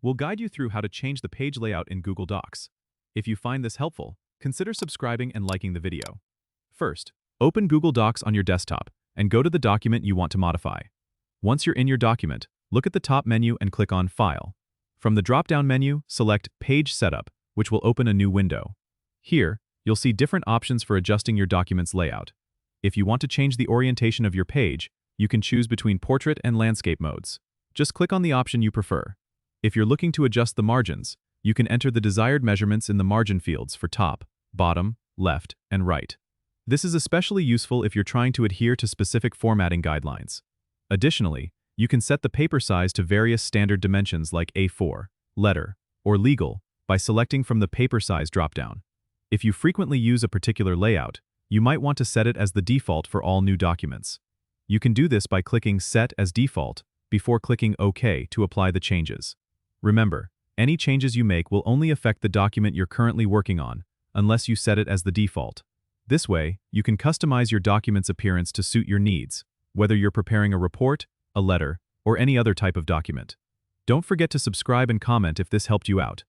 We'll guide you through how to change the page layout in Google Docs. If you find this helpful, consider subscribing and liking the video. First, open Google Docs on your desktop and go to the document you want to modify. Once you're in your document, look at the top menu and click on File. From the drop-down menu, select Page Setup, which will open a new window. Here, you'll see different options for adjusting your document's layout. If you want to change the orientation of your page, you can choose between portrait and landscape modes. Just click on the option you prefer. If you're looking to adjust the margins, you can enter the desired measurements in the margin fields for top, bottom, left, and right. This is especially useful if you're trying to adhere to specific formatting guidelines. Additionally, you can set the paper size to various standard dimensions like A4, letter, or legal by selecting from the paper size dropdown. If you frequently use a particular layout, you might want to set it as the default for all new documents. You can do this by clicking Set as Default before clicking OK to apply the changes. Remember, any changes you make will only affect the document you're currently working on, unless you set it as the default. This way, you can customize your document's appearance to suit your needs, whether you're preparing a report, a letter, or any other type of document. Don't forget to subscribe and comment if this helped you out.